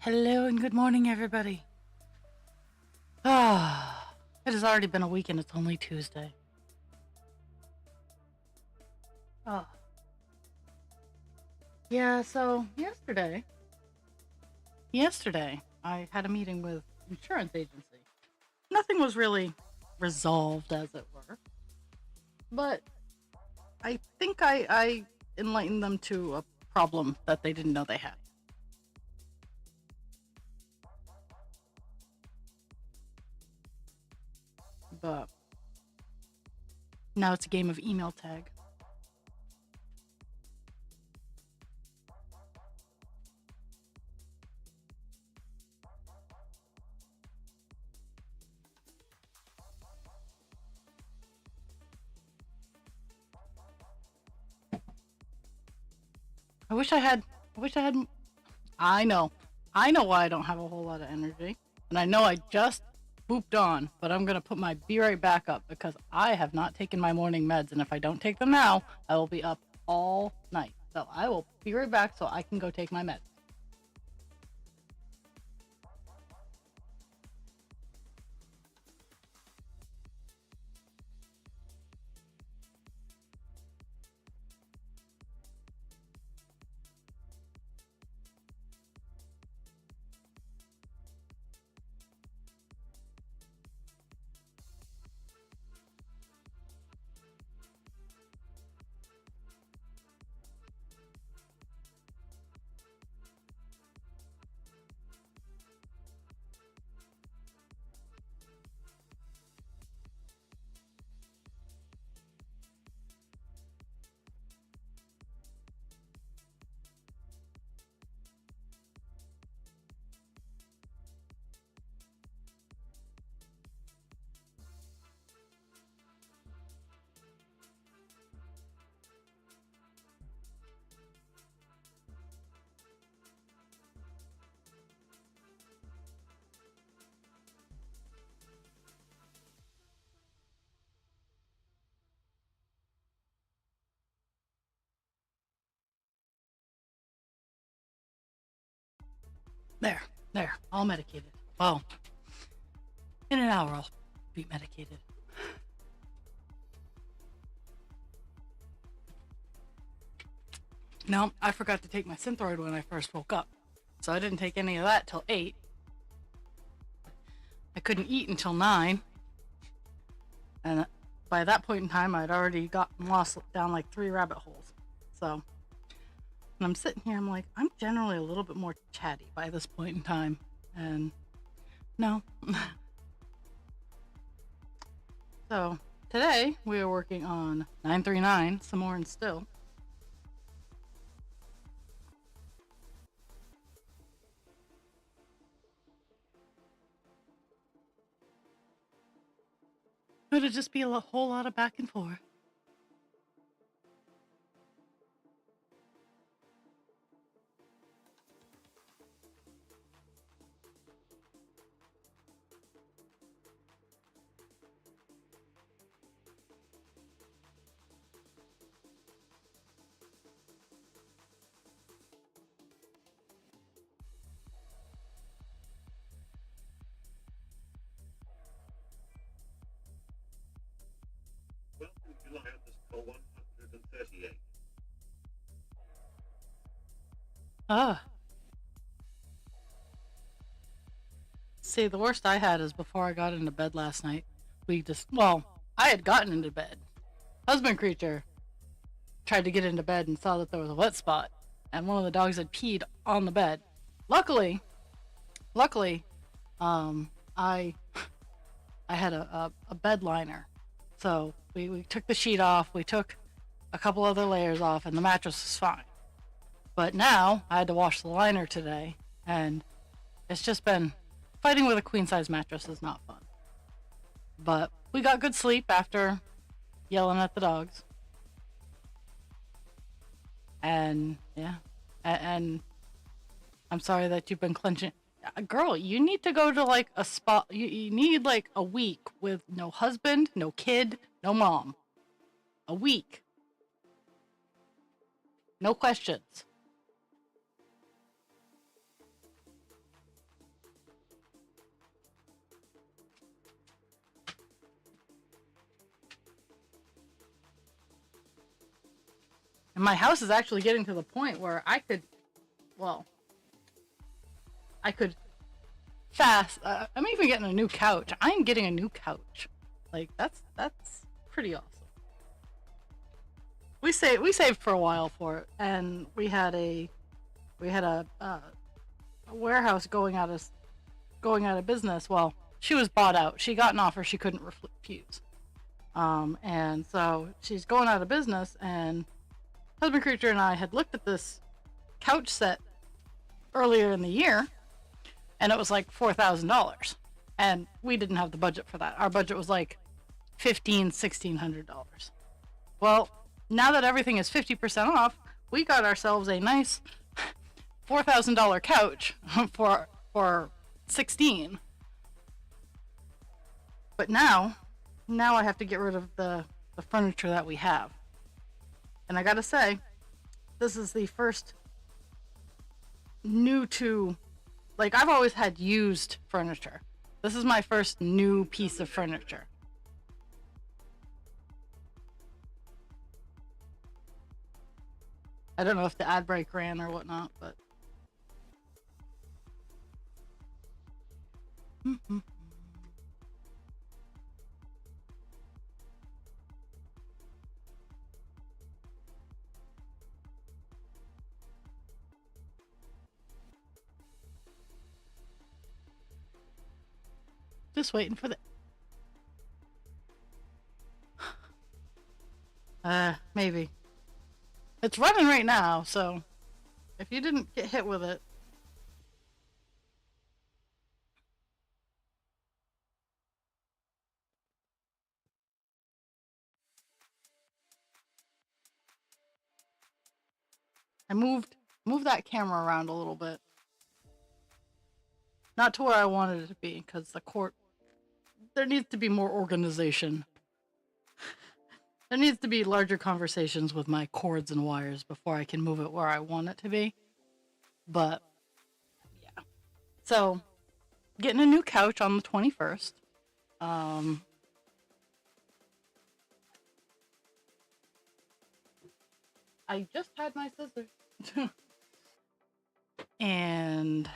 Hello and good morning, everybody. It has already been a week and it's only Tuesday. Oh. Yeah, so yesterday, I had a meeting with insurance agency. Nothing was really resolved, as it were, but I think I enlightened them to a problem that they didn't know they had. But now it's a game of email tag. I wish I had. I wish I had. I know. I know why I don't have a whole lot of energy. And I know I just booped on, but I'm going to put my be right back up because I have not taken my morning meds. And if I don't take them now, I will be up all night. So I will be right back so I can go take my meds. There, all medicated. Well, in an hour I'll be medicated. No, I forgot to take my Synthroid when I first woke up. So I didn't take any of that till 8. I couldn't eat until 9. And by that point in time, I'd already gotten lost down like 3 rabbit holes. So when I'm sitting here, I'm like, I'm generally a little bit more chatty by this point in time. And no. So today we are working on 939, some more and still. It'll just be a whole lot of back and forth. Welcome to July underscore 138. See, the worst I had is before I got into bed last night. I had gotten into bed. Husband creature tried to get into bed and saw that there was a wet spot, and one of the dogs had peed on the bed. Luckily, um, I I had a bed liner, so we took the sheet off. We took a couple other layers off, and the mattress was fine. But now I had to wash the liner today, and it's just been fighting with a queen size mattress is not fun. But we got good sleep after yelling at the dogs. And yeah, and I'm sorry that you've been clenching. Girl, you need to go to like a spot. You need like a week with no husband, no kid, no mom. A week. No questions. And my house is actually getting to the point where I could, well, I could fast. I'm even getting a new couch. I'm getting a new couch. Like that's pretty awesome. We saved for a while for it, and we had a warehouse going out of business. Well, she was bought out. She got an offer she couldn't refuse. And so she's going out of business, and husband creature and I had looked at this couch set earlier in the year, and it was like $4,000, and we didn't have the budget for that. Our budget was like $1,600. Well, now that everything is 50% off, we got ourselves a nice $4,000 couch for 16. But now I have to get rid of the furniture that we have. And I gotta say, this is the first new to, like, I've always had used furniture. This is my first new piece of furniture. I don't know if the ad break ran or whatnot, but. Just waiting for the. Maybe. It's running right now, so if you didn't get hit with it. I moved that camera around a little bit. Not to where I wanted it to be, because there needs to be more organization. There needs to be larger conversations with my cords and wires before I can move it where I want it to be. But, yeah. So, getting a new couch on the 21st. I just had my scissors. And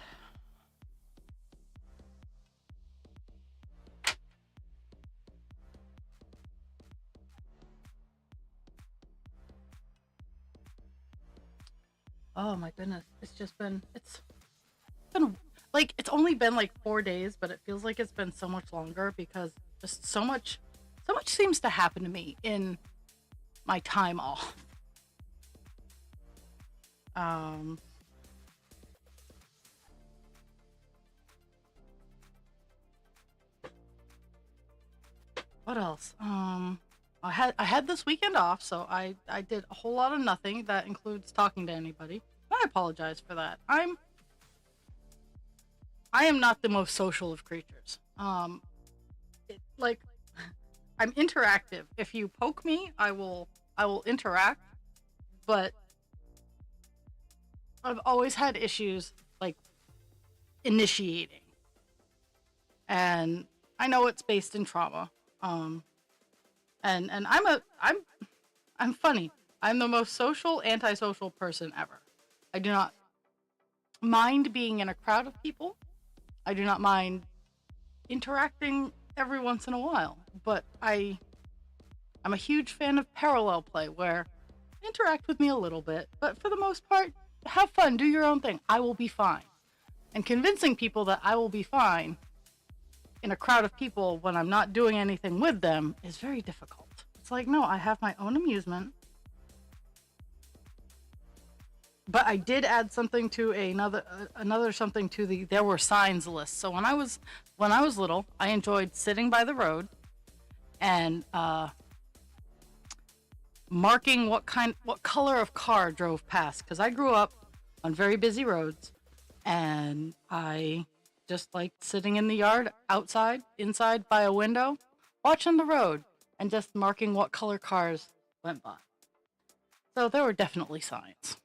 oh my goodness, it's been like, it's only been like 4 days, but it feels like it's been so much longer because just so much seems to happen to me in my time off. What else? I had this weekend off, so I did a whole lot of nothing. That includes talking to anybody. I apologize for that. I am not the most social of creatures. Like, I'm interactive. If you poke me, I will interact, but I've always had issues like initiating. And I know it's based in trauma. And I'm funny. I'm the most social, antisocial person ever. I do not mind being in a crowd of people. I do not mind interacting every once in a while, but I'm a huge fan of parallel play where interact with me a little bit, but for the most part, have fun, do your own thing. I will be fine. And convincing people that I will be fine in a crowd of people when I'm not doing anything with them is very difficult. It's like, no, I have my own amusement. But I did add something to another something to the there were signs list. So when I was little, I enjoyed sitting by the road and marking what color of car drove past, because I grew up on very busy roads, and I just liked sitting in the yard, outside, inside by a window, watching the road and just marking what color cars went by. So there were definitely signs.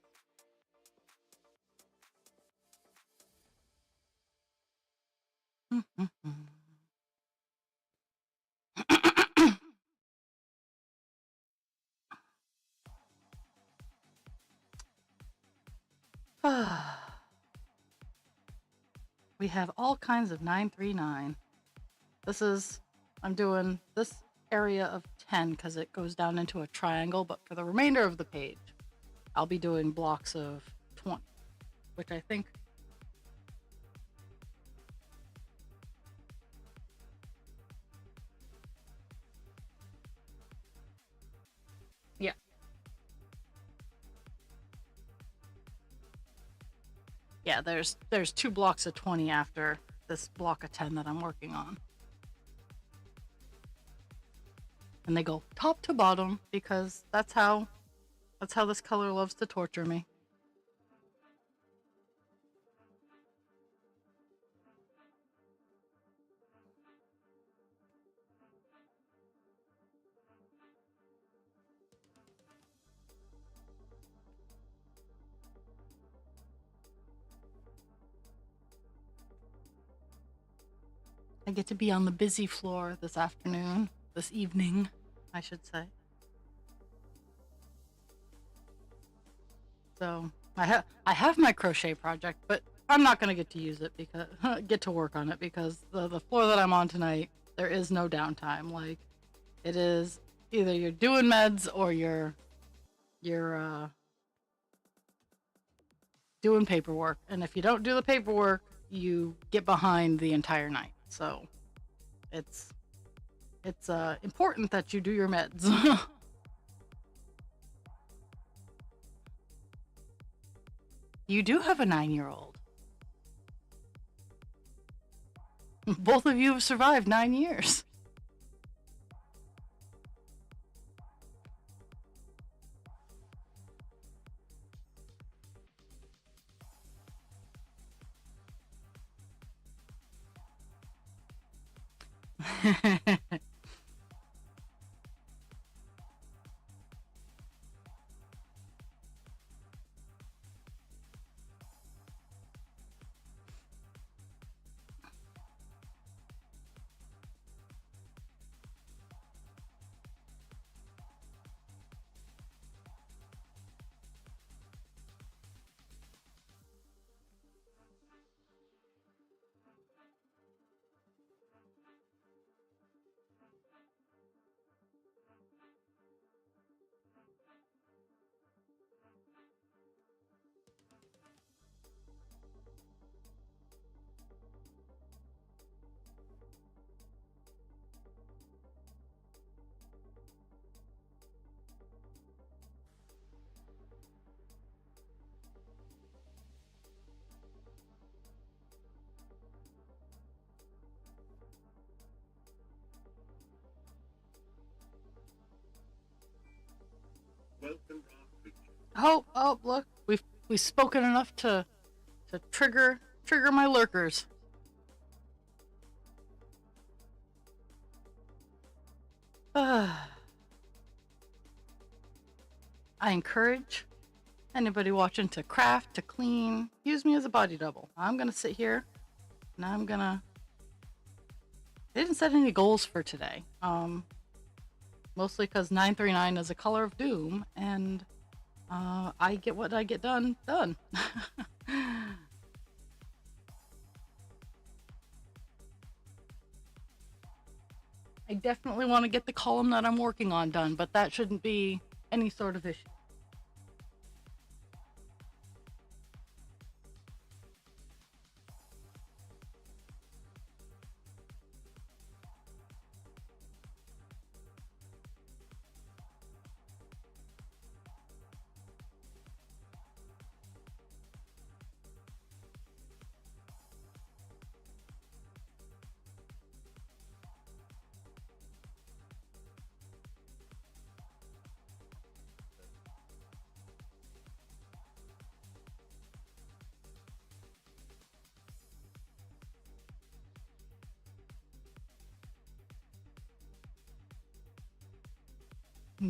we have all kinds of 939. I'm doing this area of 10 because it goes down into a triangle, but for the remainder of the page, I'll be doing blocks of 20, which I think. Yeah. Yeah, there's 2 blocks of 20 after this block of 10 that I'm working on. And they go top to bottom because that's how this color loves to torture me. I get to be on the busy floor this evening, I should say. So I have my crochet project, but I'm not gonna get to use it because get to work on it because the floor that I'm on tonight, there is no downtime. Like, it is either you're doing meds or you're doing paperwork, and if you don't do the paperwork, you get behind the entire night. So it's important that you do your meds. You do have a 9-year-old. Both of you have survived 9 years. Welcome, raw creature. Oh, look, we've spoken enough to trigger my lurkers. I encourage anybody watching to craft, to clean, use me as a body double. I'm gonna sit here and I didn't set any goals for today. Mostly because 939 is a color of doom, and I get what I get done. I definitely want to get the column that I'm working on done, but that shouldn't be any sort of issue.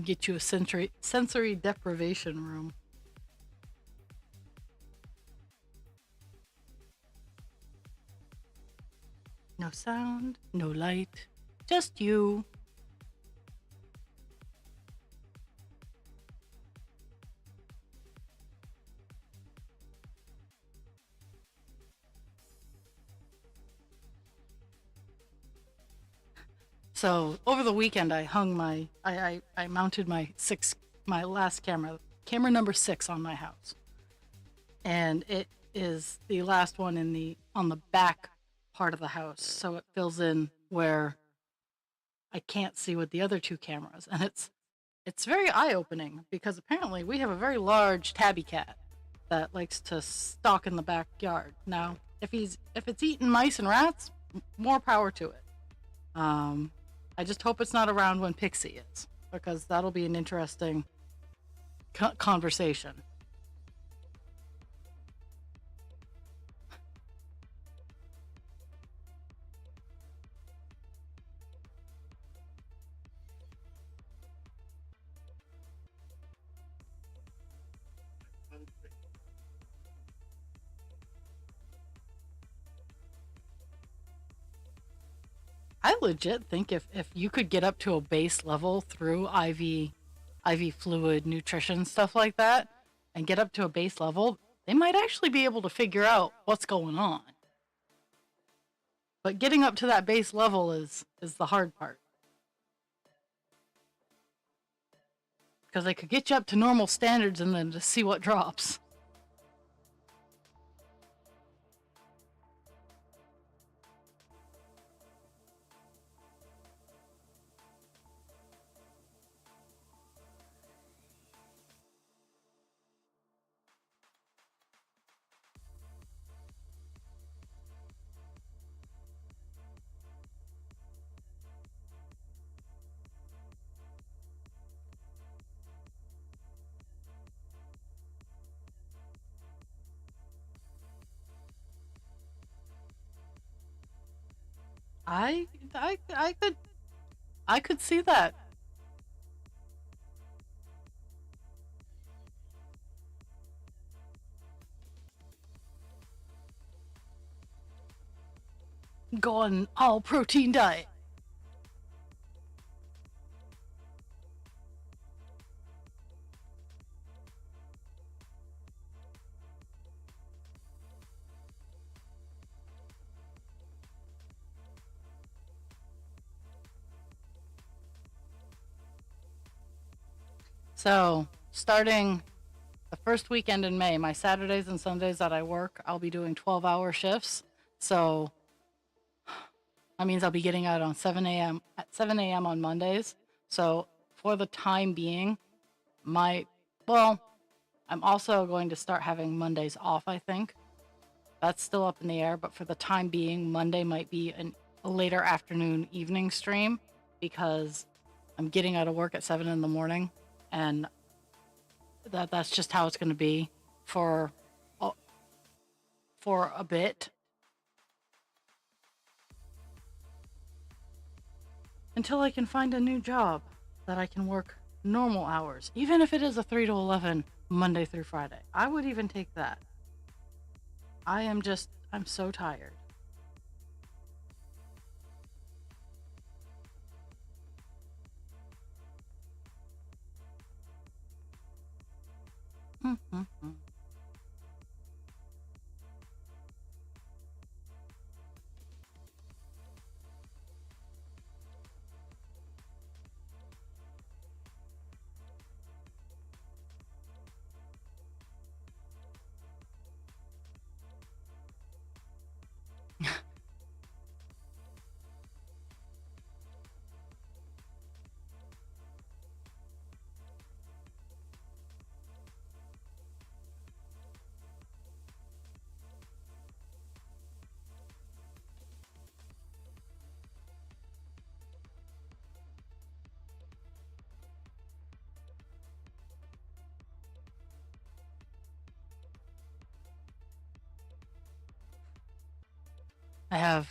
Get you a sensory deprivation room. No sound, no light, just you. So over the weekend, I mounted my last camera number 6 on my house, and it is the last one on the back part of the house, so it fills in where I can't see with the other 2 cameras, and it's very eye-opening because apparently we have a very large tabby cat that likes to stalk in the backyard. Now, if it's eating mice and rats, more power to it. I just hope it's not around when Pixie is, because that'll be an interesting conversation. Country. I legit think if you could get up to a base level through IV fluid, nutrition, stuff like that, and get up to a base level, they might actually be able to figure out what's going on. But getting up to that base level is the hard part. Because they could get you up to normal standards and then just see what drops. I I I could I could see that. Go on all protein diet. So, starting the first weekend in May, my Saturdays and Sundays that I work, I'll be doing 12-hour shifts. So, that means I'll be getting out on 7 a.m. at 7 a.m. on Mondays. So, for the time being, my well, I'm also going to start having Mondays off, I think. That's still up in the air, but for the time being, Monday might be a later afternoon evening stream because I'm getting out of work at 7 in the morning, and that's just how it's going to be for a- for a bit until I can find a new job that I can work normal hours, even if it is a 3 to 11 Monday through Friday. I would even take that. I'm so tired.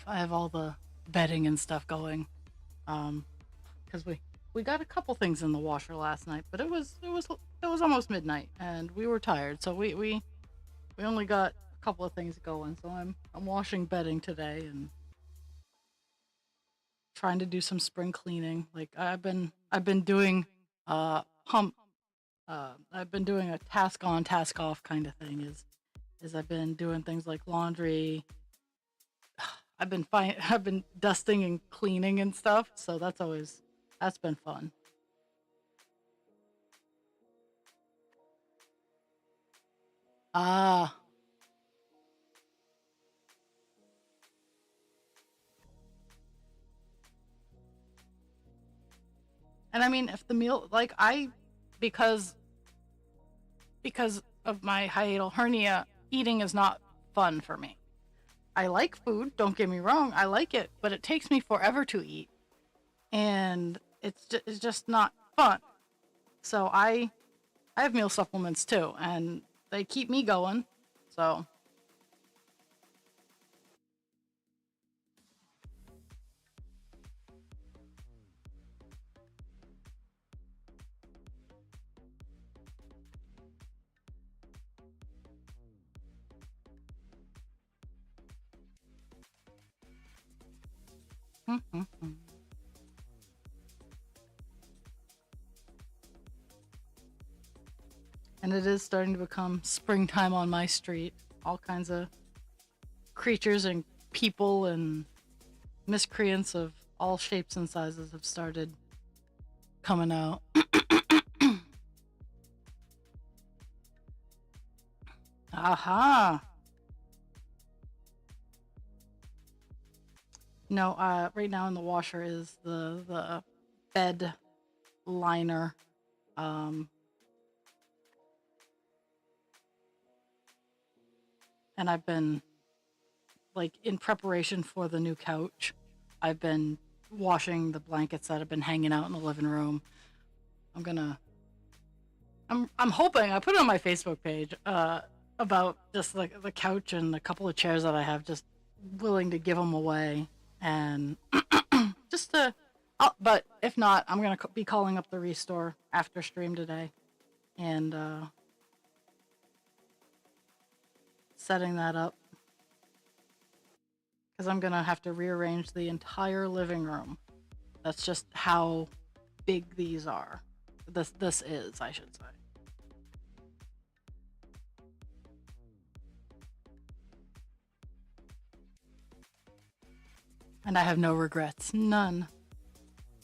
I have all the bedding and stuff going. Because we got a couple things in the washer last night, but it was almost midnight and we were tired, so we only got a couple of things going. So I'm washing bedding today and trying to do some spring cleaning. Like I've been doing pump I've been doing a task on task off kind of thing. Is I've been doing things like laundry. I've been dusting and cleaning and stuff, so that's been fun. Ah, and I mean, if the meal, like because because of my hiatal hernia, eating is not fun for me. I like food, don't get me wrong, I like it, but it takes me forever to eat, and it's just not fun. So I have meal supplements too, and they keep me going. So, and it is starting to become springtime on my street. All kinds of creatures and people and miscreants of all shapes and sizes have started coming out. Aha! No, right now in the washer is the bed liner. Um, and I've been like in preparation for the new couch. I've been washing the blankets that have been hanging out in the living room. I'm gonna I'm hoping I put it on my Facebook page about just like the couch and a couple of chairs that I have, just willing to give them away, and just to but if not, I'm gonna be calling up the restore after stream today and setting that up, because I'm gonna have to rearrange the entire living room. That's just how big these are. This is, I should say. And I have no regrets. None.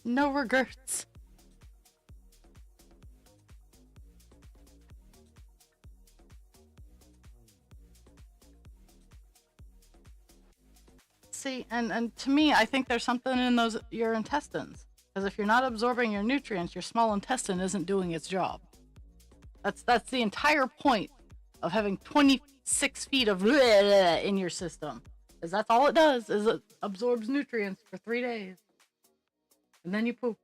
No regrets. See, and to me, I think there's something in those your intestines. Because if you're not absorbing your nutrients, your small intestine isn't doing its job. That's the entire point of having 26 feet of in your system. Is that's all it does, is it absorbs nutrients for 3 days. And then you poop.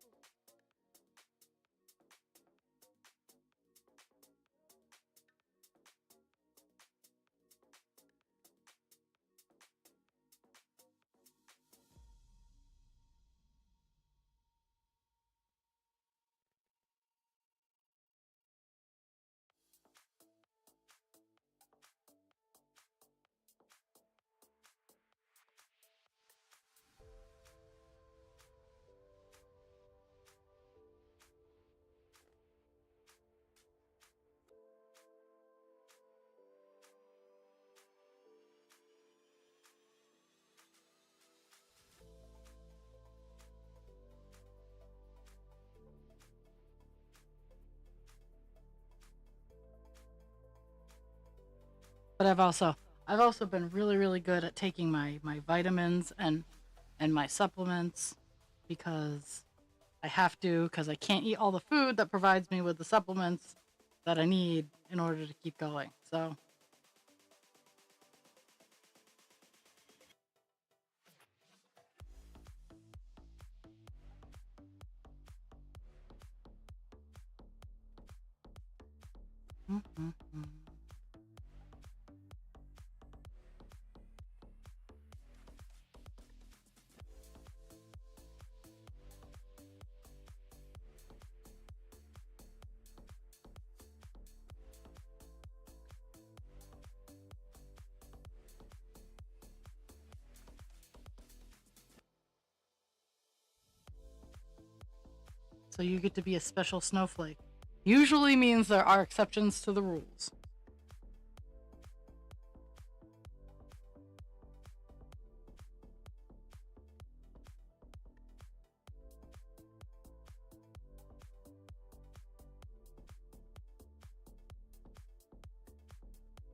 But I've also been really, really good at taking my vitamins and my supplements, because I have to, because I can't eat all the food that provides me with the supplements that I need in order to keep going. So, mm, mm, mm. So you get to be a special snowflake. Usually means there are exceptions to the rules.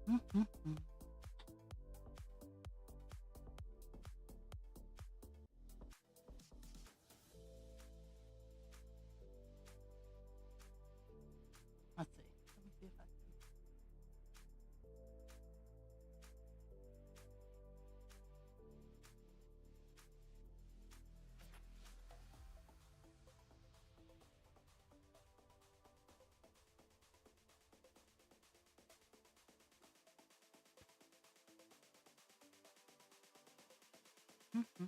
Mm-hmm. Let's see. Let me see if I can. Mm-hmm.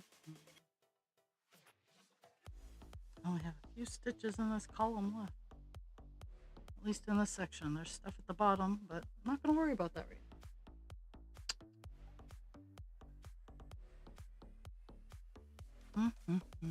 I only have a few stitches in this column left. At least in this section. There's stuff at the bottom, but I'm not going to worry about that right now. Mm-hmm.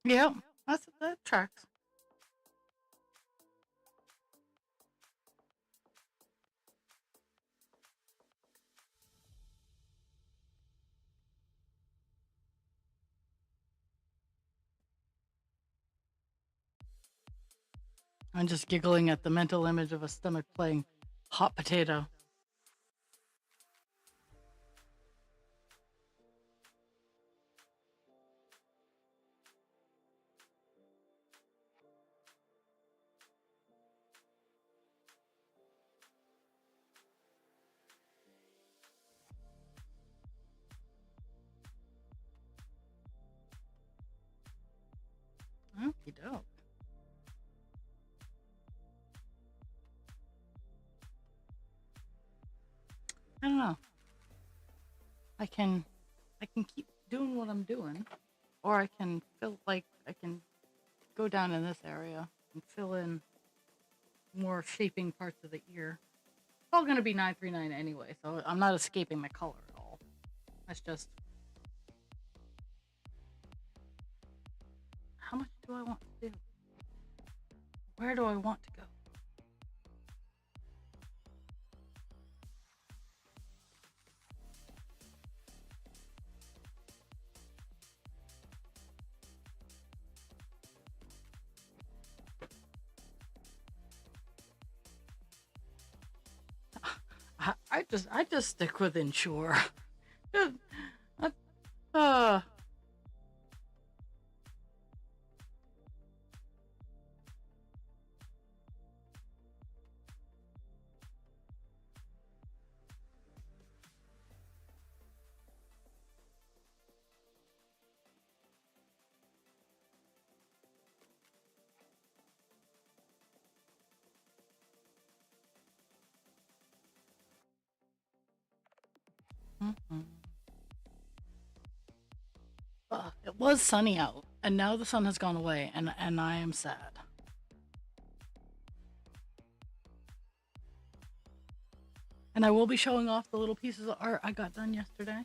Yeah, that tracks. I'm just giggling at the mental image of a stomach playing hot potato. Okie doke. I don't know. I can keep doing what I'm doing, or I can I can go down in this area and fill in more shaping parts of the ear. It's all gonna be 939 anyway, so I'm not escaping the color at all. That's just how much do I want to do? Where do I want to go? I just stick with ensure. uh, mhm. It was sunny out, and now the sun has gone away, and I am sad. And I will be showing off the little pieces of art I got done yesterday.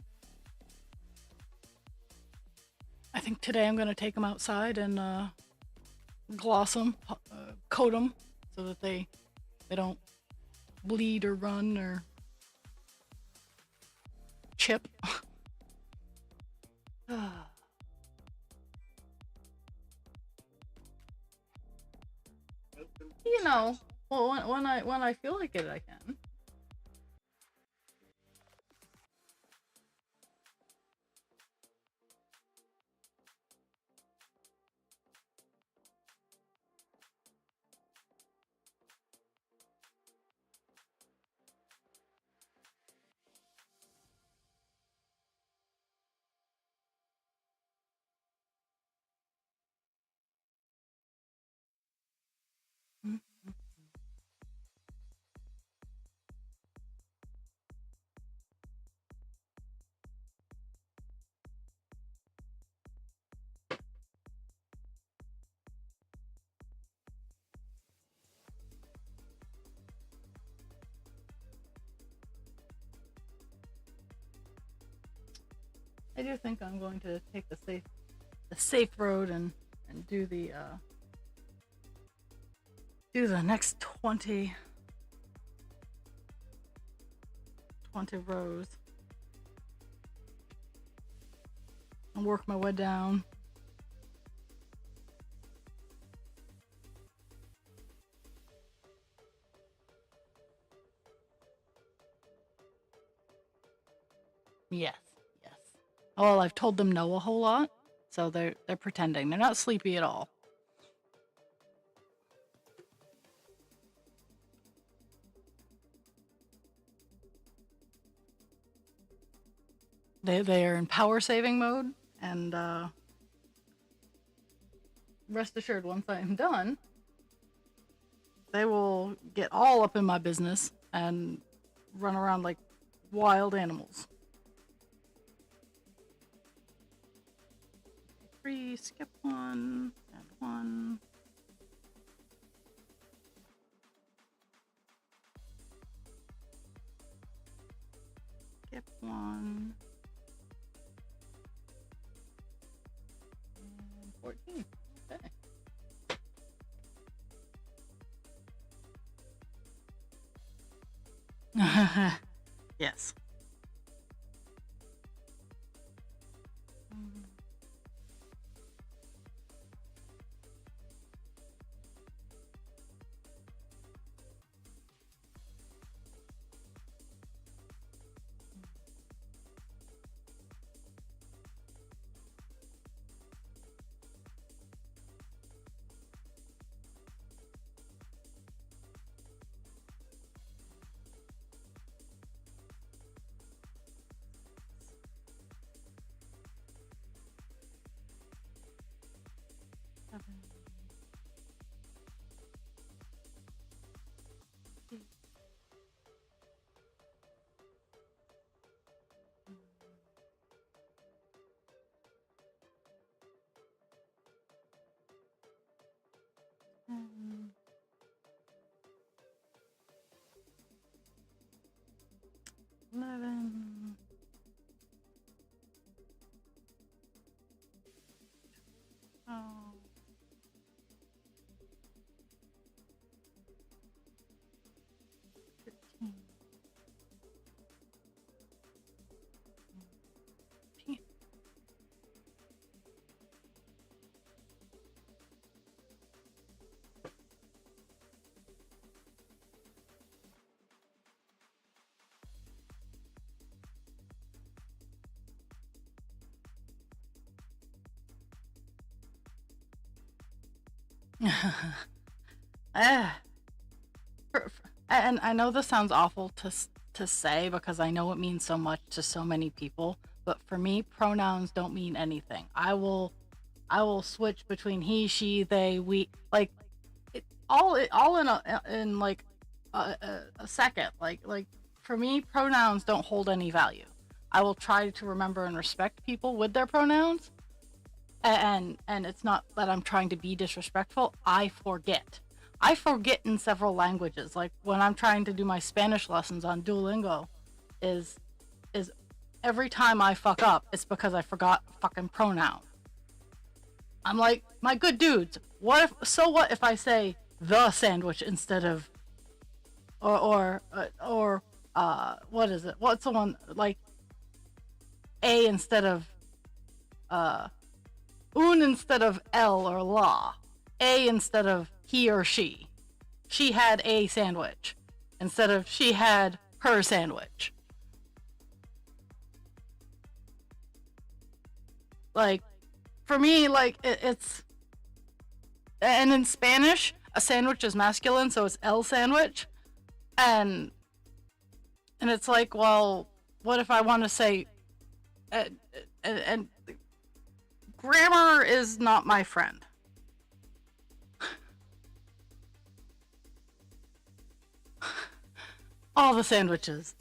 I think today I'm going to take them outside and gloss them, coat them, so that they don't bleed or run or chip. You know, well, when I feel like it, I can. Mhm. I do think I'm going to take the safe road and do the do the next 20 rows and work my way down. Yes, yes. Well, I've told them no a whole lot, so they're pretending. They're not sleepy at all. They are in power saving mode, and rest assured, once I am done, they will get all up in my business and run around like wild animals. 3, skip 1, add 1. Skip 1. And 14. Okay. Yes. Um, 11. 12. 13. 14. Ah, and I know this sounds awful to say because I know it means so much to so many people, but for me, pronouns don't mean anything. I will switch between he, she, they, we, like all in like a second. Like for me, pronouns don't hold any value. I will try to remember and respect people with their pronouns, and it's not that I'm trying to be disrespectful. I forget in several languages. Like when I'm trying to do my Spanish lessons on Duolingo, is every time I fuck up, it's because I forgot a fucking pronoun. I'm like, my good dudes, what if I say the sandwich instead of or what is it? What's the one, like a instead of un instead of el or la, a instead of he or she. She had a sandwich instead of she had her sandwich. Like for me, like it's, and in Spanish, a sandwich is masculine, so it's el sandwich, and it's like, well, what if I want to say, and grammar is not my friend. All the sandwiches.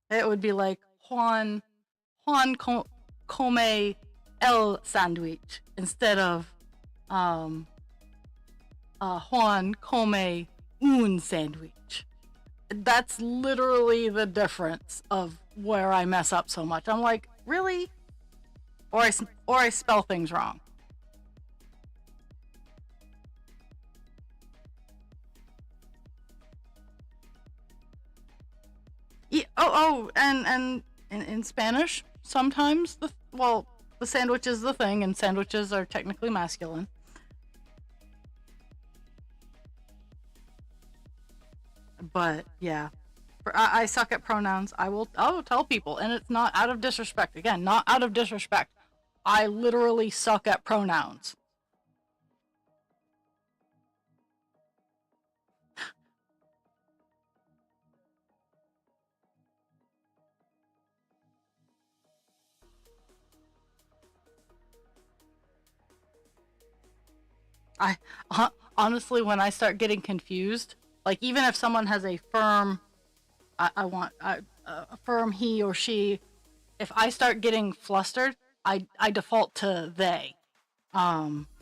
It would be like Juan come el sandwich instead of Juan come un sandwich. That's literally the difference of where I mess up so much. I'm like, really? or I spell things wrong. Yeah, and in Spanish, sometimes the sandwich is the thing, and sandwiches are technically masculine. But yeah, I suck at pronouns. I will tell people, and it's not out of disrespect. Again, not out of disrespect. I literally suck at pronouns. I honestly, when I start getting confused, like even if someone has a firm, I want a firm he or she. If I start getting flustered, I default to they,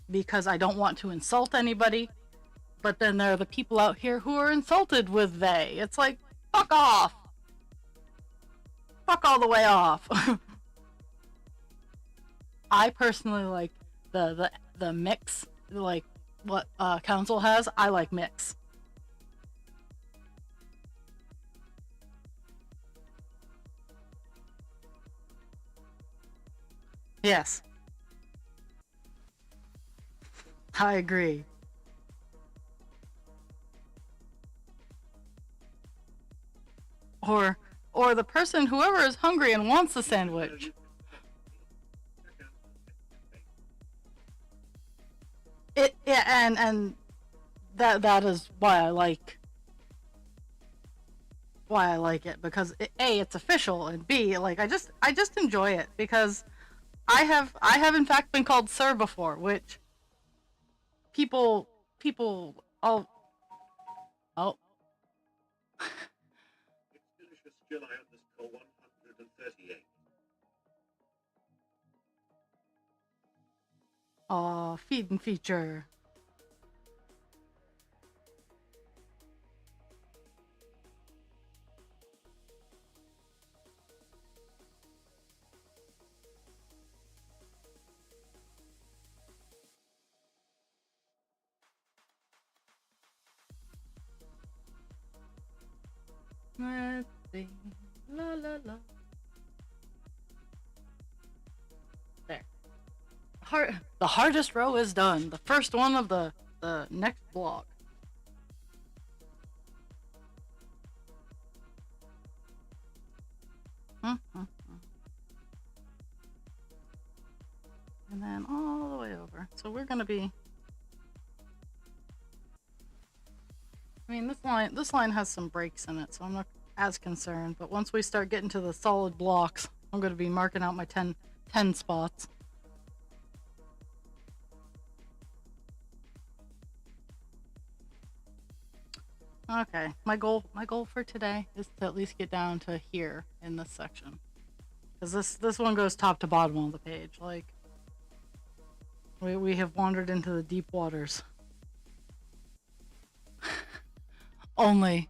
because I don't want to insult anybody. But then there are the people out here who are insulted with they. It's like, fuck off, fuck all the way off. I personally like the mix, like what council has. I like mix. Yes, I agree. Or the person, whoever is hungry and wants a sandwich. It yeah, and that is why I like it, because A, it's official, and B, like I just enjoy it because I have in fact been called sir before, which people all oh It's delicious still I underscore 138. feed and feature. Let's see. La la la. There. The hardest row is done. The first one of the next block. Mm-hmm. And then all the way over. So we're gonna be. I mean, this line has some breaks in it, so I'm not as concerned. But once we start getting to the solid blocks, I'm gonna be marking out my 10 spots. Okay, my goal for today is to at least get down to here in this section, because this one goes top to bottom on the page. Like we have wandered into the deep waters. Only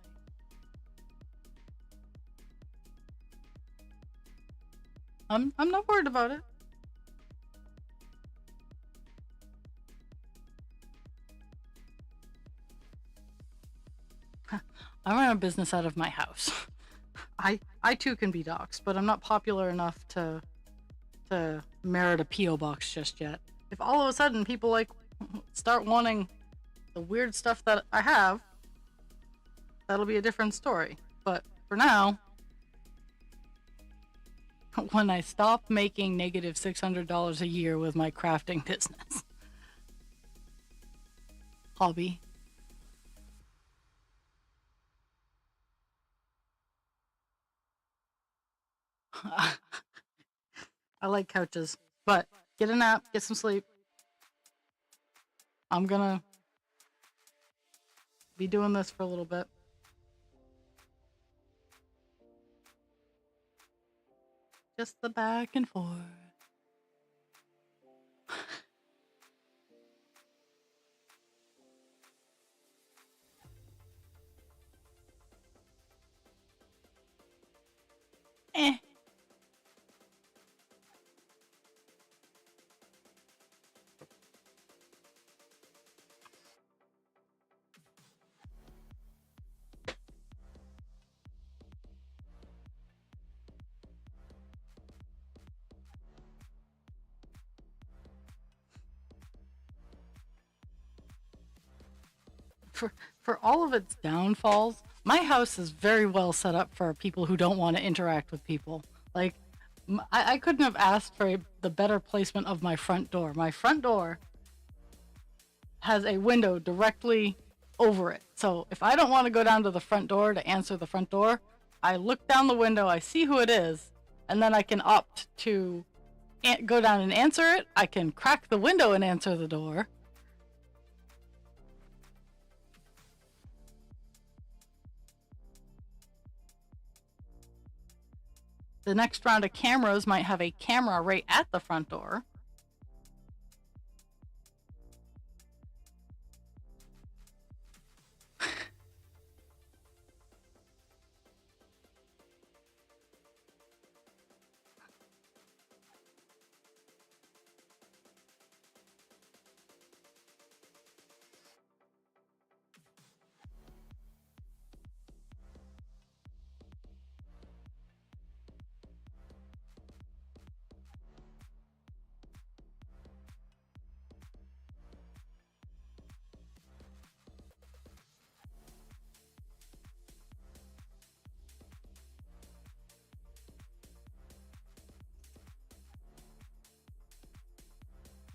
I'm not worried about it. I run a business out of my house. I too can be doxxed, but I'm not popular enough to merit a PO box just yet. If all of a sudden people like start wanting the weird stuff that I have, that'll be a different story. But for now, when I stop making negative $600 a year with my crafting business hobby. I like couches, but get a nap, get some sleep. I'm gonna be doing this for a little bit. Just the back and forth. Eh. for all of its downfalls, my house is very well set up for people who don't want to interact with people. Like, I couldn't have asked for the better placement of my front door. My front door has a window directly over it. So if I don't want to go down to the front door to answer the front door, I look down the window, I see who it is, and then I can opt to go down and answer it. I can crack the window and answer the door. The next round of cameras might have a camera right at the front door.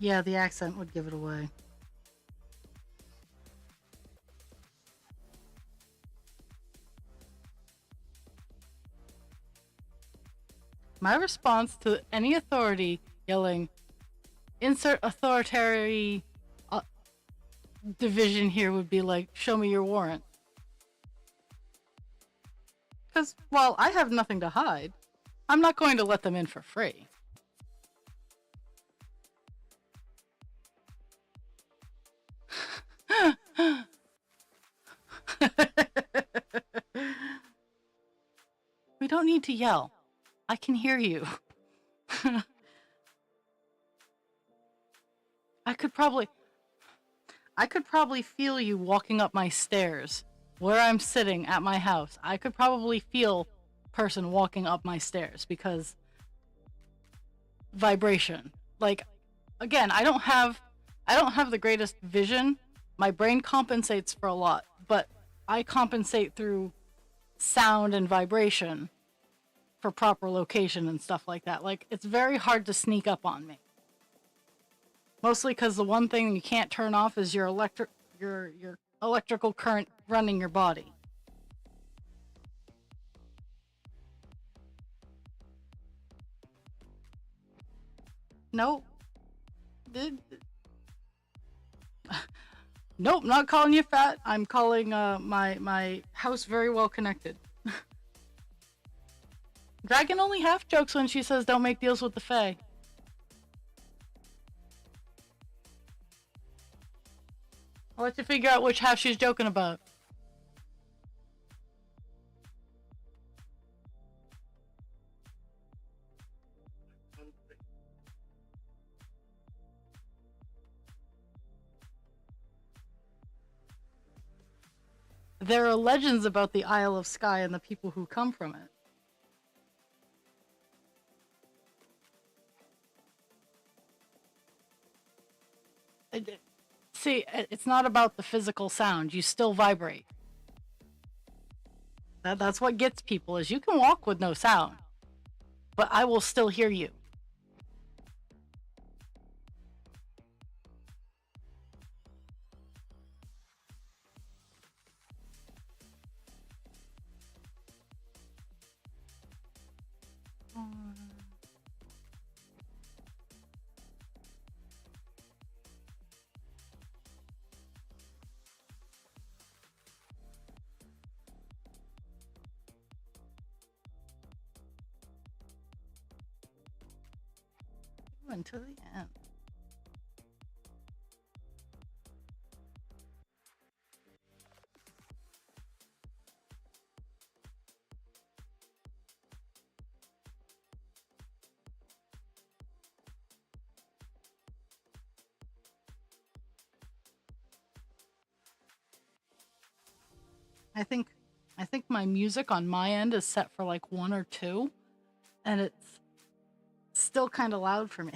Yeah, the accent would give it away. My response to any authority yelling, insert authoritarian division here would be like, show me your warrant. Because, while I have nothing to hide, I'm not going to let them in for free. We don't need to yell. I can hear you. I could probably feel you walking up my stairs where I'm sitting at my house. I could probably feel person walking up my stairs because vibration. Like, again, I don't have the greatest vision. My brain compensates for a lot, but I compensate through sound and vibration for proper location and stuff like that. Like, it's very hard to sneak up on me. Mostly because the one thing you can't turn off is your electrical current running your body. Nope. Nope, not calling you fat. I'm calling my house very well connected. Dragon only half jokes when she says don't make deals with the Fae. I'll let you figure out which half she's joking about. There are legends about the Isle of Skye and the people who come from it. See, it's not about the physical sound. You still vibrate. That's what gets people, is you can walk with no sound, but I will still hear you. Until the end. I think my music on my end is set for like 1 or 2, and it's still kind of loud for me.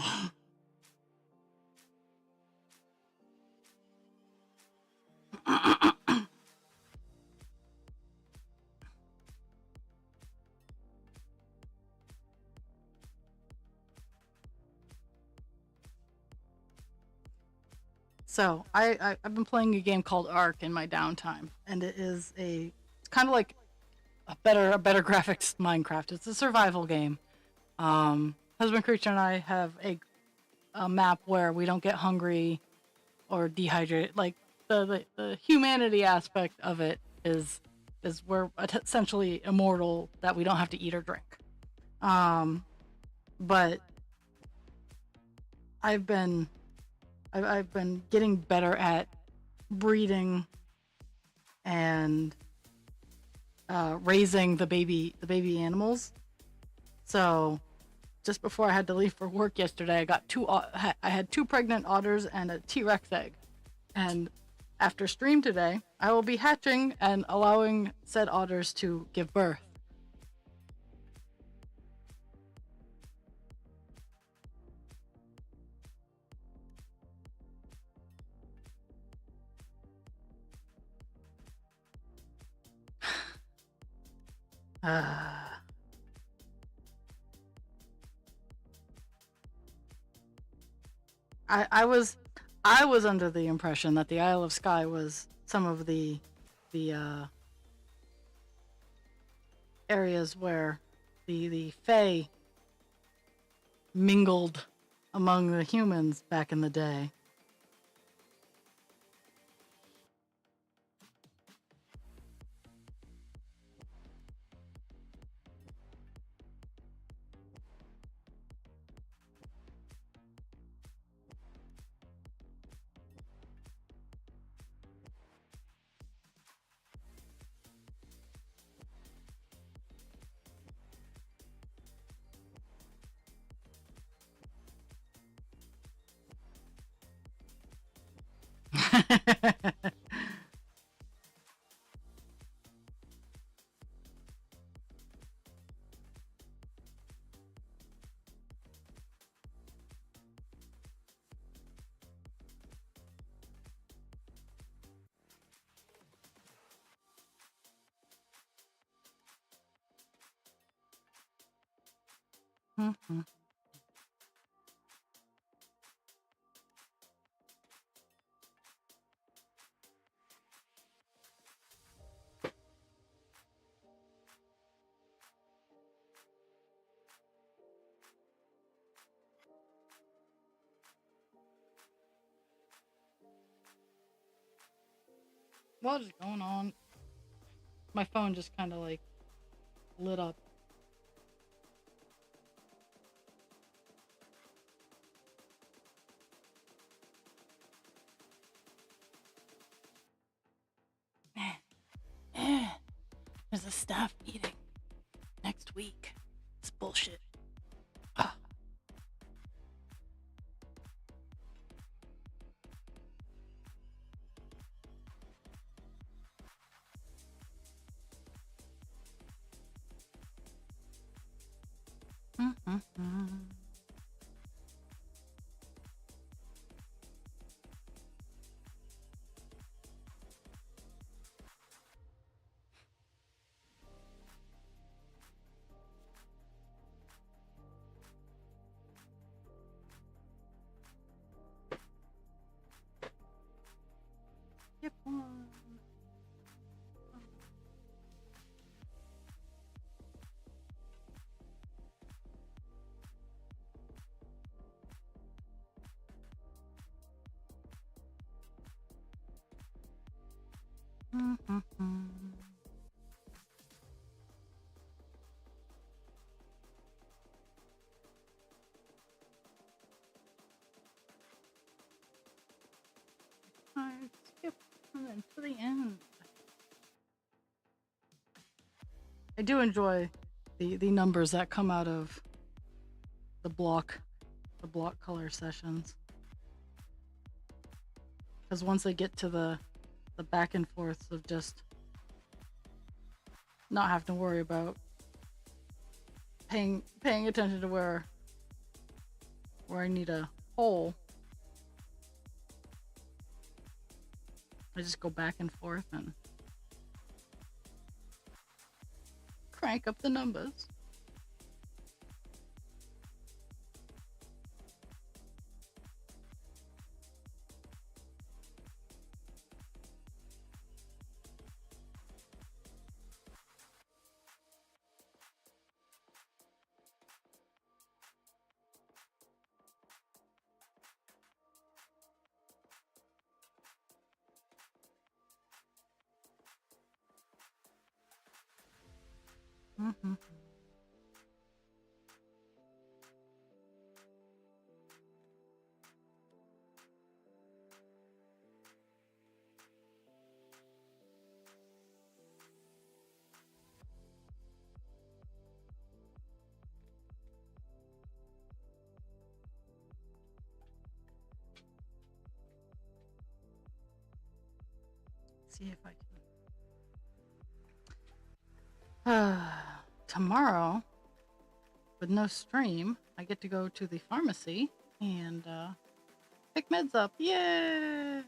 So I've been playing a game called Ark in my downtime, and it is it's kind of like a better graphics Minecraft. It's a survival game. Husband Creature and I have a map where we don't get hungry or dehydrated. Like the humanity aspect of it is we're essentially immortal, that we don't have to eat or drink. Um, but I've been I've been getting better at breeding and raising the baby animals. So just before I had to leave for work yesterday, I had two pregnant otters and a T-Rex egg. And after stream today, I will be hatching and allowing said otters to give birth. I was under the impression that the Isle of Skye was some of the areas where the Fae mingled among the humans back in the day. Mhm. What is going on? My phone just kind of like lit up. There's a staff meeting next week. It's bullshit. Ah. Mhm. Yep. Mhm. I skip and then to the end. I do enjoy the numbers that come out of the block color sessions, because once they get to the back and forths of just not having to worry about paying attention to where I need a hole, I just go back and forth and crank up the numbers. See if I can. Tomorrow, with no stream, I get to go to the pharmacy and pick meds up. Yay!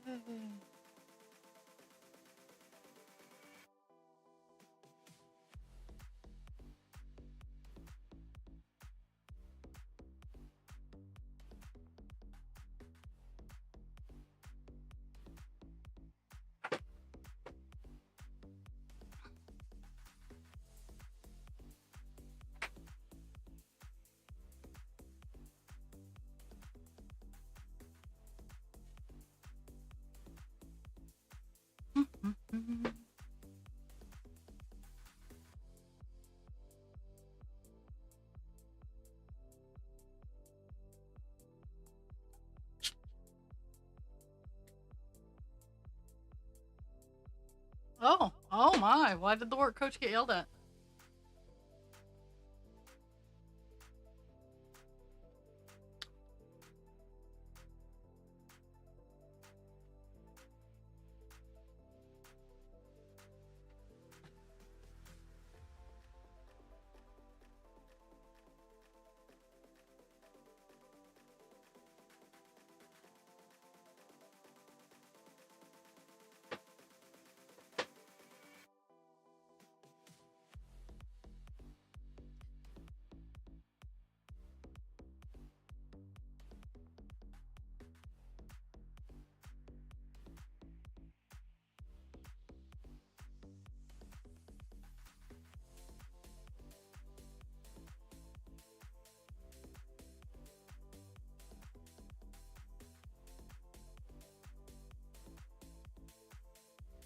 Oh my! Why did the work coach get yelled at?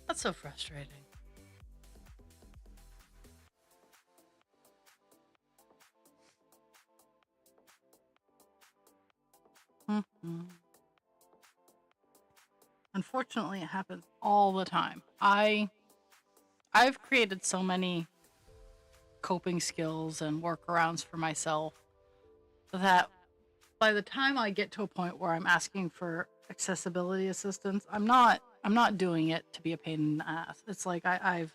That's so frustrating. Unfortunately, it happens all the time. I've created so many coping skills and workarounds for myself that by the time I get to a point where I'm asking for accessibility assistance, I'm not doing it to be a pain in the ass. It's like I've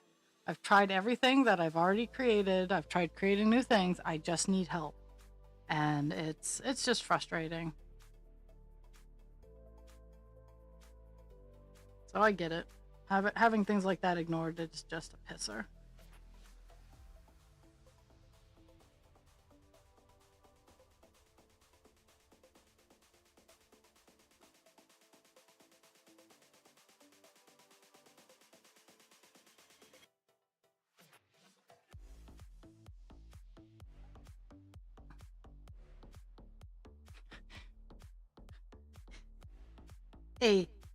tried everything that I've already created. I've tried creating new things. I just need help. And it's just frustrating. So I get it. Having things like that ignored is just a pisser.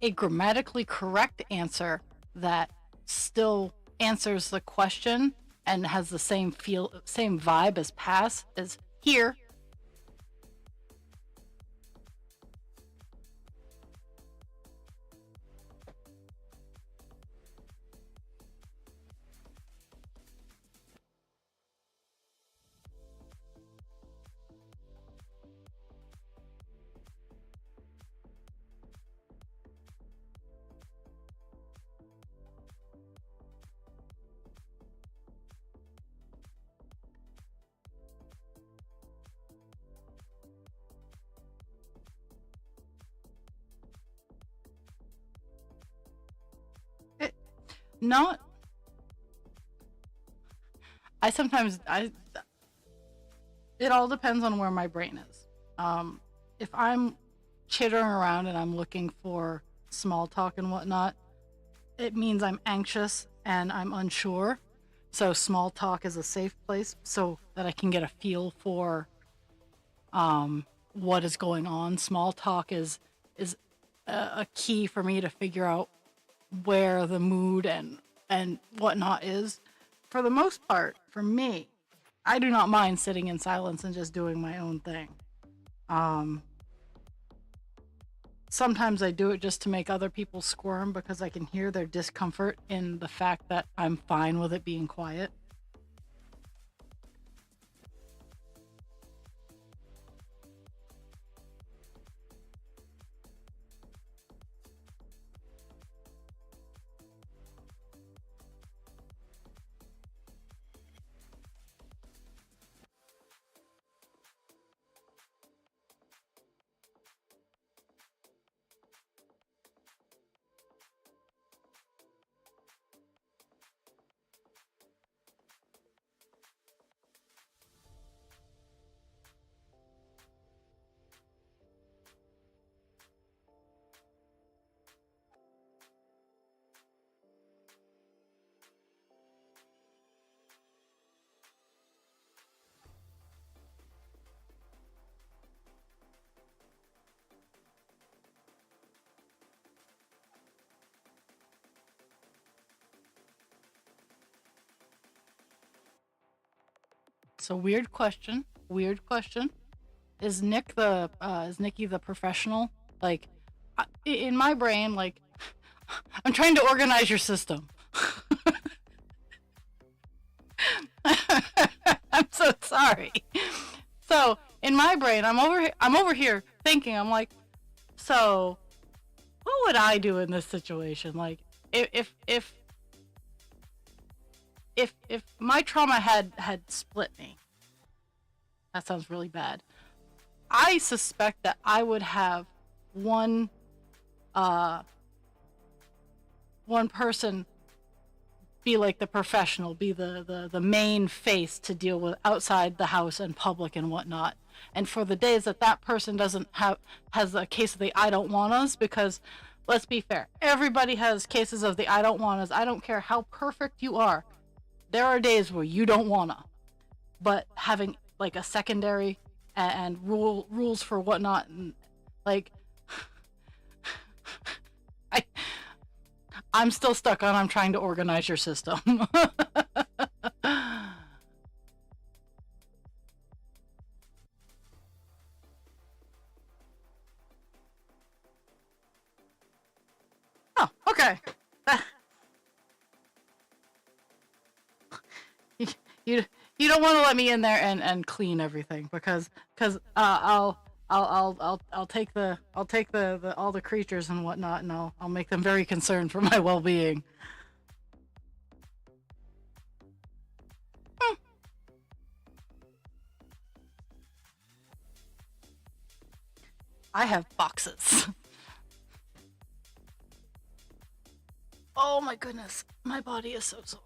A grammatically correct answer that still answers the question and has the same vibe as pass is here. It, not I sometimes I it all depends on where my brain is. If I'm chittering around and I'm looking for small talk and whatnot, it means I'm anxious and I'm unsure. So small talk is a safe place so that I can get a feel for what is going on. Small talk is a key for me to figure out where the mood and whatnot is. For the most part, for me, I do not mind sitting in silence and just doing my own thing. Um, Sometimes I do it just to make other people squirm because I can hear their discomfort in the fact that I'm fine with it being quiet. So weird question. Weird question. Is Nikki the professional? Like, in my brain, like, I'm trying to organize your system. I'm so sorry. So in my brain, I'm over here thinking. I'm like, so what would I do in this situation? Like, if my trauma had split me, that sounds really bad. I suspect that I would have one uh one person be like the professional, be the main face to deal with outside the house and public and whatnot. And for the days that that person doesn't has a case of the I don't want us, because let's be fair, everybody has cases of the I don't want us. I don't care how perfect you are. There are days where you don't wanna. But having like a secondary and rules for whatnot, and like I I'm still stuck on I'm trying to organize your system. Oh, okay. you you you don't want to let me in there and clean everything because I'll take the all the creatures and whatnot, and I'll make them very concerned for my well-being. Hmm. I have boxes. Oh my goodness, my body is so sore.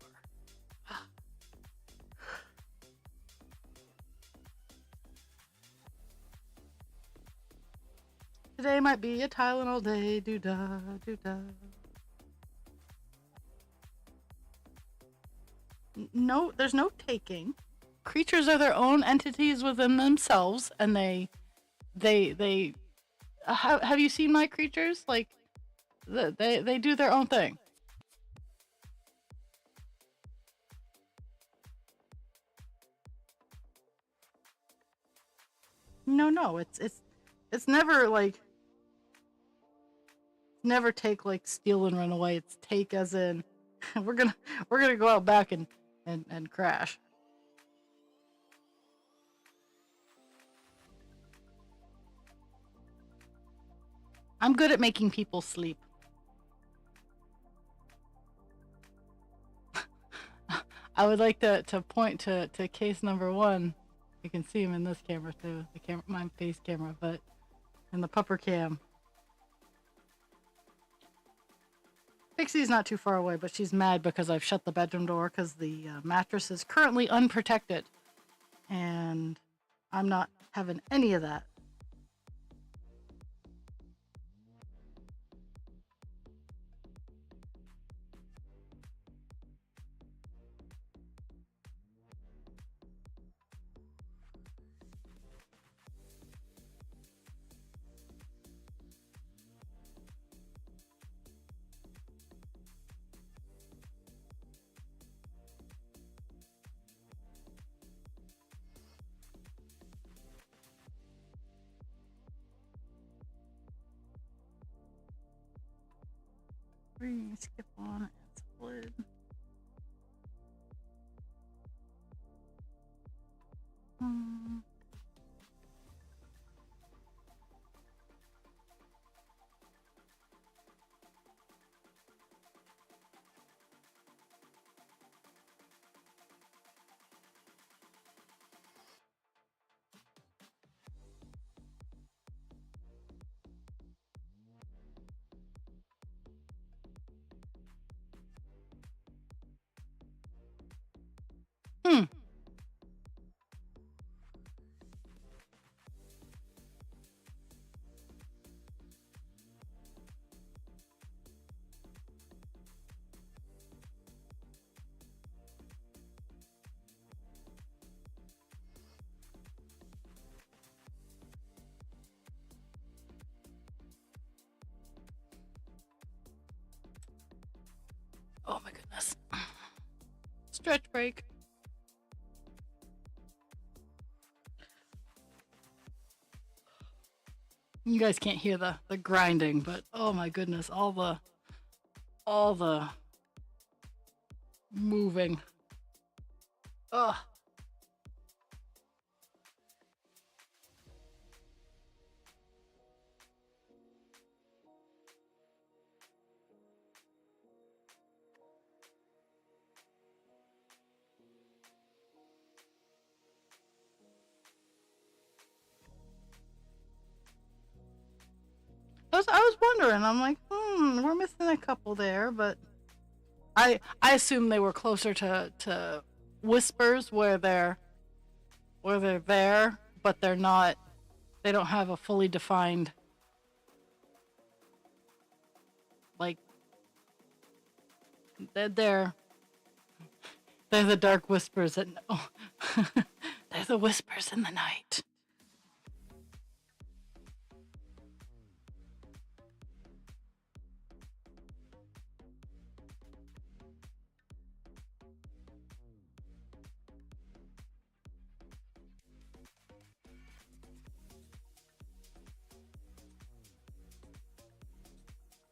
Today might be a Tylenol day. Do da do da. No, there's no taking. Creatures are their own entities within themselves, and they have you seen my creatures? Like, they do their own thing. No, it's never like, never take like steal and run away. It's take as in we're gonna go out back and crash. I'm good at making people sleep. I would like to point to case number 1. You can see him in this camera too, the camera, my face camera, but in the pupper cam. Pixie's not too far away, but she's mad because I've shut the bedroom door because the mattress is currently unprotected, and I'm not having any of that. skip on and split. Hmm. Oh my goodness. Stretch break. You guys can't hear the grinding, but oh my goodness, all the moving. Ugh. I was wondering. I'm like, we're missing a couple there, but I assume they were closer to whispers where they're there, but they're not. They don't have a fully defined like they're the dark whispers that oh, they're the whispers in the night.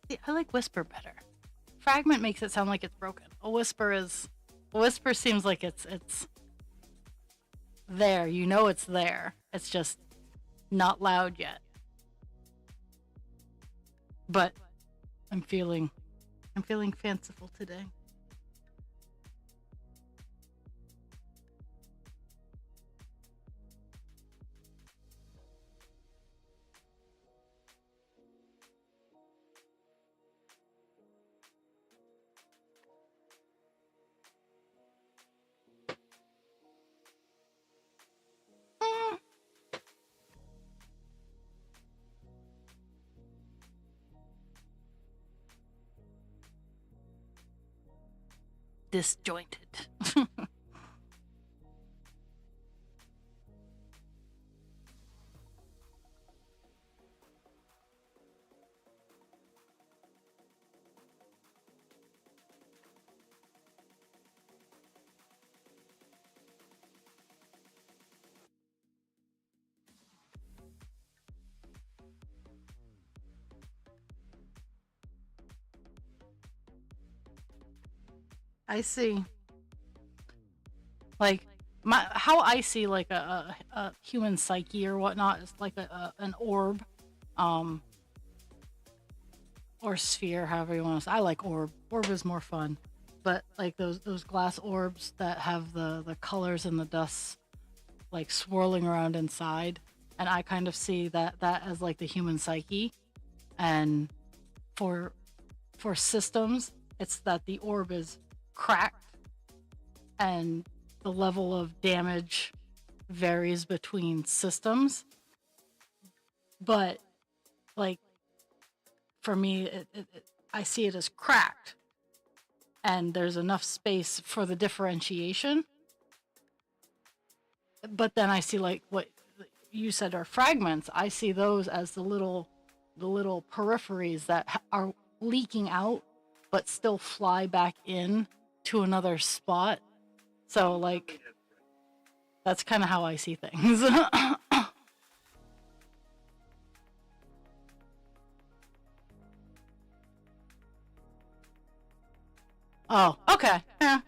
See, I like whisper better. Fragment makes it sound like it's broken. A whisper seems like it's there. You know it's there. It's just not loud yet. But I'm feeling fanciful today. Disjointed. I see. Like how I see like a human psyche or whatnot is like an orb, um, or sphere, however you want to say. I like orb. Orb is more fun, but like those glass orbs that have the colors and the dust like swirling around inside, and I kind of see that as like the human psyche, and for systems, it's that the orb is cracked and the level of damage varies between systems. But like for me, I see it as cracked, and there's enough space for the differentiation. But then I see like what you said are fragments. I see those as the little peripheries that are leaking out, but still fly back in to another spot. So like that's kind of how I see things. Oh, okay. Yeah.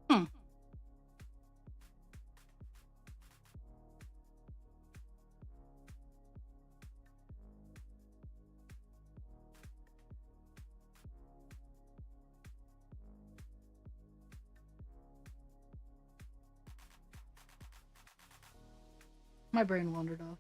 Hmm. My brain wandered off.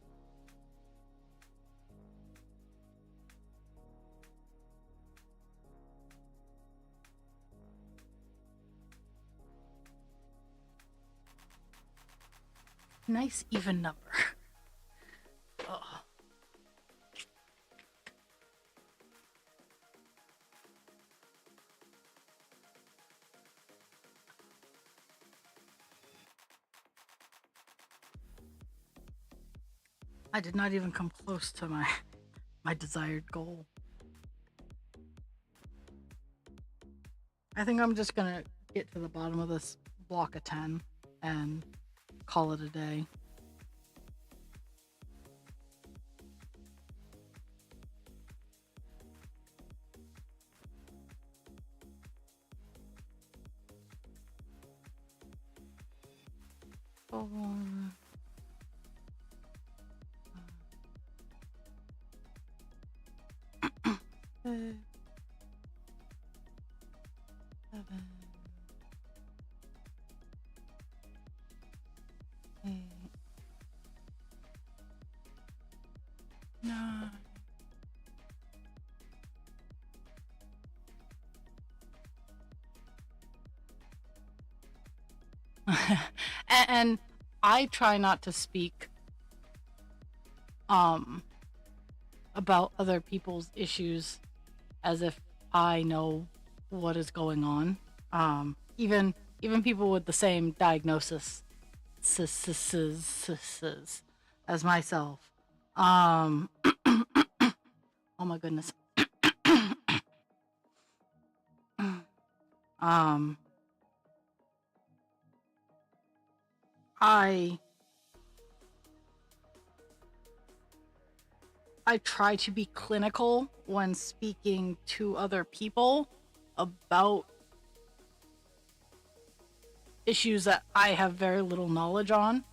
Nice even number. Oh. I did not even come close to my desired goal. I think I'm just gonna get to the bottom of this block of 10 and call it a day. Oh. 6, 7, 8, 9. And I try not to speak about other people's issues as if I know what is going on. Even people with the same diagnosis as myself. Oh my goodness. um I try to be clinical when speaking to other people about issues that I have very little knowledge on.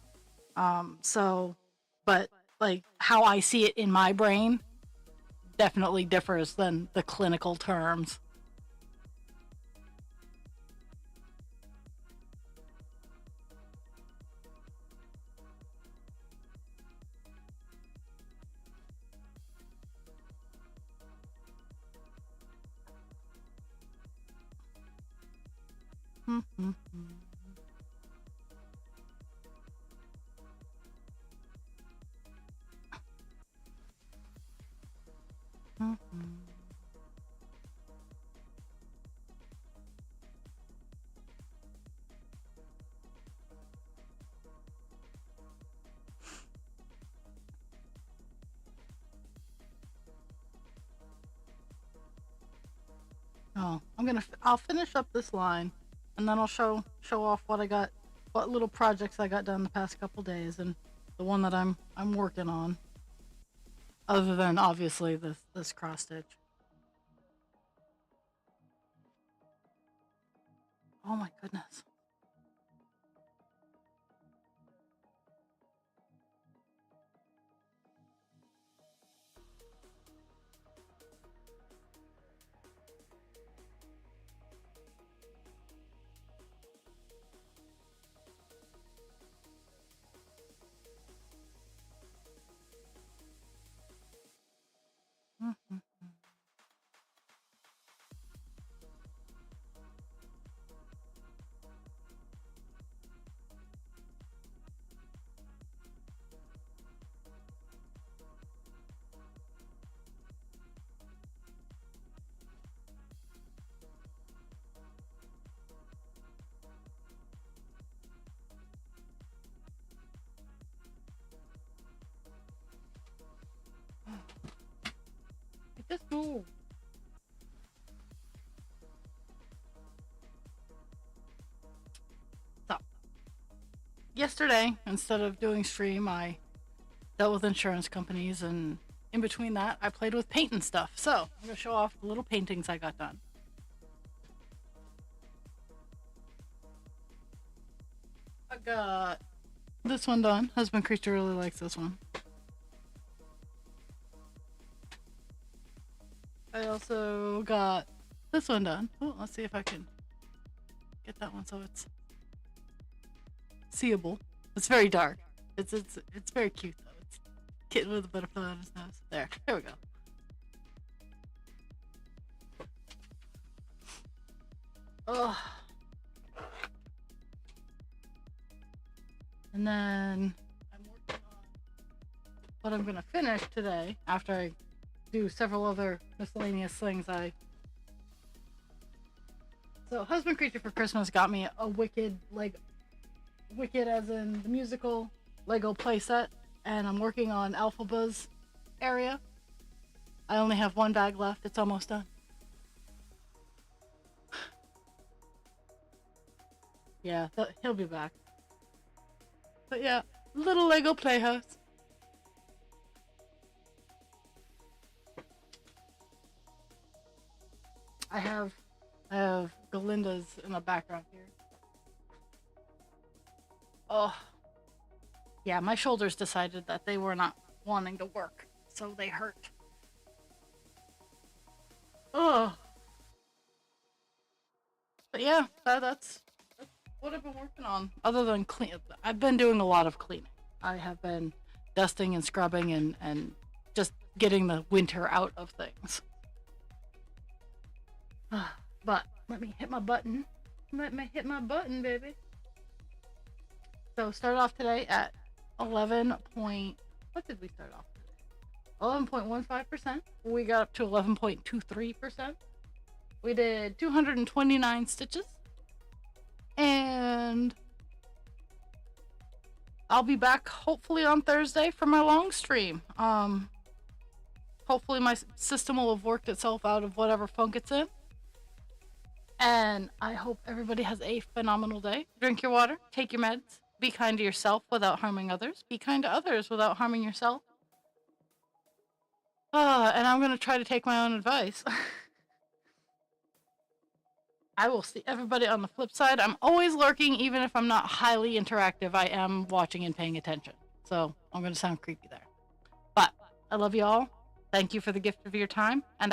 But like how I see it in my brain definitely differs than the clinical terms. Oh, I'll finish up this line, and then I'll show off what I got, what little projects I got done the past couple days, and the one that I'm working on. Other than obviously this cross stitch. Oh my goodness. Just move. So, yesterday, instead of doing stream, I dealt with insurance companies, and in between that, I played with paint and stuff. So, I'm going to show off the little paintings I got done. I got this one done. Husband Creature really likes this one. I also got this one done. Oh, let's see if I can get that one so it's seeable. It's very dark. It's very cute though. It's kitten with a butterfly on his nose. There we go. Oh. And then I'm working on what I'm gonna finish today after I do several other miscellaneous things. So Husband Creature for Christmas got me a Wicked as in the musical Lego playset, and I'm working on Alphaba's area. I only have one bag left. It's almost done. Yeah, he'll be back. But yeah, little Lego playhouse. I have Galinda's in the background here. Oh, yeah, my shoulders decided that they were not wanting to work, so they hurt. Oh, but yeah, that's what I've been working on. Other than clean, I've been doing a lot of cleaning. I have been dusting and scrubbing and just getting the winter out of things. But let me hit my button. Let me hit my button, baby. So start off today at 11 point. What did we start off today? 11.15%. We got up to 11.23%. We did 229 stitches. And I'll be back hopefully on Thursday for my long stream. Hopefully my system will have worked itself out of whatever funk it's in. And I hope everybody has a phenomenal day. Drink your water, take your meds, be kind to yourself without harming others, be kind to others without harming yourself. And I'm going to try to take my own advice. I will see everybody on the flip side. I'm always lurking, even if I'm not highly interactive. I am watching and paying attention. So I'm going to sound creepy there. But I love you all. Thank you for the gift of your time. And